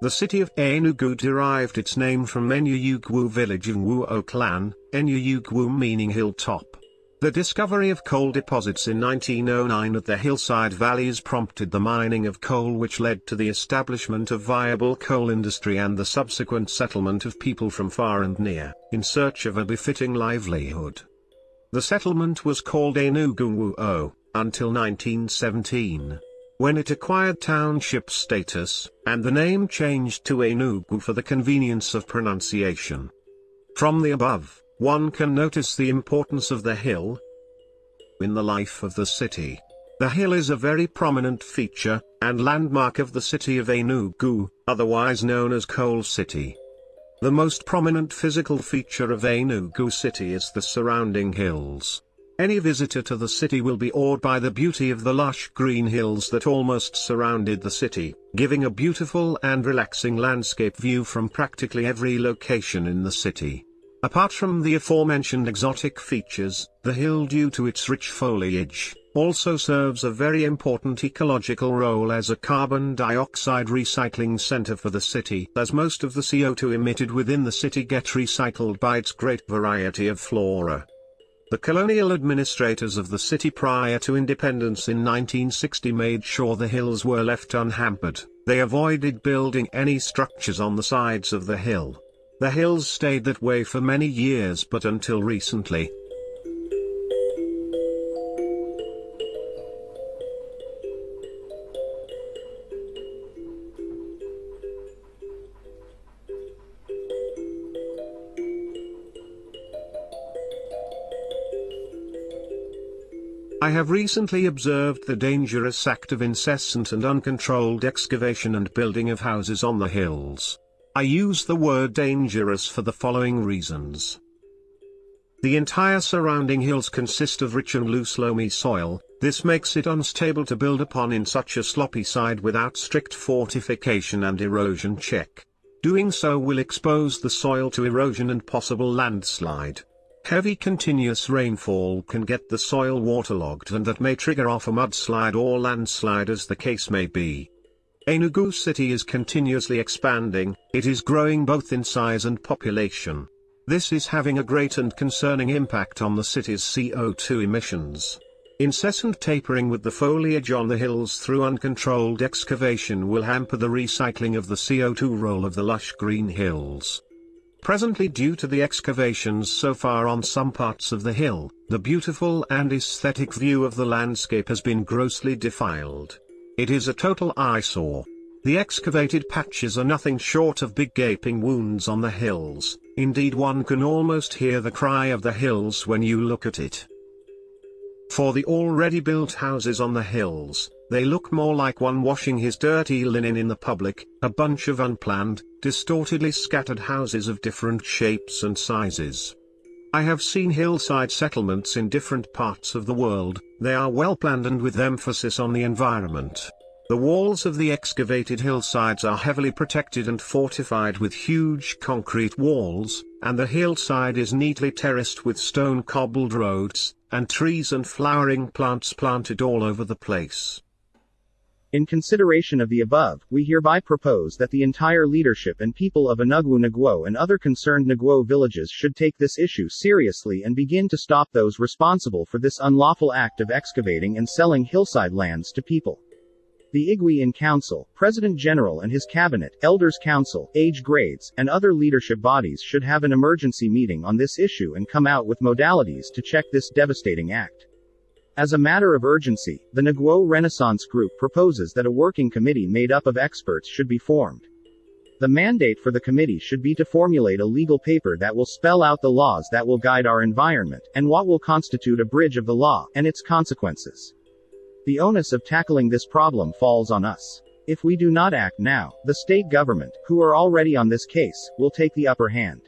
The city of Enugu derived its name from Enugu village in Nwuo clan, Enugu meaning hilltop. The discovery of coal deposits in 1909 at the hillside valleys prompted the mining of coal, which led to the establishment of viable coal industry and the subsequent settlement of people from far and near, in search of a befitting livelihood. The settlement was called Enugu until 1917, when it acquired township status, and the name changed to Enugu for the convenience of pronunciation. From the above, one can notice the importance of the hill in the life of the city. The hill is a very prominent feature and landmark of the city of Enugu, otherwise known as Coal City. The most prominent physical feature of Enugu city is the surrounding hills. Any visitor to the city will be awed by the beauty of the lush green hills that almost surrounded the city, giving a beautiful and relaxing landscape view from practically every location in the city. Apart from the aforementioned exotic features, the hill, due to its rich foliage, also serves a very important ecological role as a carbon dioxide recycling center for the city, as most of the CO2 emitted within the city get recycled by its great variety of flora. The colonial administrators of the city prior to independence in 1960 made sure the hills were left unhampered. They avoided building any structures on the sides of the hill. The hills stayed that way for many years, but until recently. I have recently observed the dangerous act of incessant and uncontrolled excavation and building of houses on the hills. I use the word dangerous for the following reasons. The entire surrounding hills consist of rich and loose loamy soil. This makes it unstable to build upon in such a sloppy side without strict fortification and erosion check. Doing so will expose the soil to erosion and possible landslide. Heavy continuous rainfall can get the soil waterlogged, and that may trigger off a mudslide or landslide, as the case may be. Enugu city is continuously expanding. It is growing both in size and population. This is having a great and concerning impact on the city's CO2 emissions. Incessant tapering with the foliage on the hills through uncontrolled excavation will hamper the recycling of the CO2 role of the lush green hills. Presently, due to the excavations so far on some parts of the hill, the beautiful and aesthetic view of the landscape has been grossly defiled. It is a total eyesore. The excavated patches are nothing short of big gaping wounds on the hills. Indeed, one can almost hear the cry of the hills when you look at it. For the already built houses on the hills, they look more like one washing his dirty linen in the public, a bunch of unplanned, distortedly scattered houses of different shapes and sizes. I have seen hillside settlements in different parts of the world. They are well planned and with emphasis on the environment. The walls of the excavated hillsides are heavily protected and fortified with huge concrete walls, and the hillside is neatly terraced with stone cobbled roads, and trees and flowering plants planted all over the place. In consideration of the above, we hereby propose that the entire leadership and people of Enugu and other concerned Ngwo villages should take this issue seriously and begin to stop those responsible for this unlawful act of excavating and selling hillside lands to people. The Igwe in Council, President General and his Cabinet, Elders Council, age grades, and other leadership bodies should have an emergency meeting on this issue and come out with modalities to check this devastating act. As a matter of urgency, the Ngwo Renaissance Group proposes that a working committee made up of experts should be formed. The mandate for the committee should be to formulate a legal paper that will spell out the laws that will guide our environment, and what will constitute a breach of the law, and its consequences. The onus of tackling this problem falls on us. If we do not act now, the state government, who are already on this case, will take the upper hand.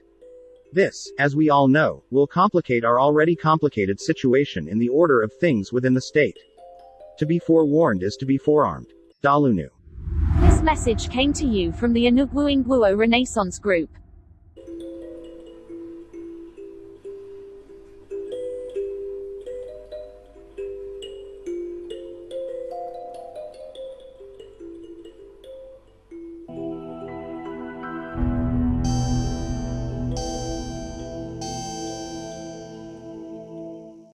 This, as we all know, will complicate our already complicated situation in the order of things within the state. To be forewarned is to be forearmed. Dalunu. This message came to you from the Enugu Ngwo Renaissance Group.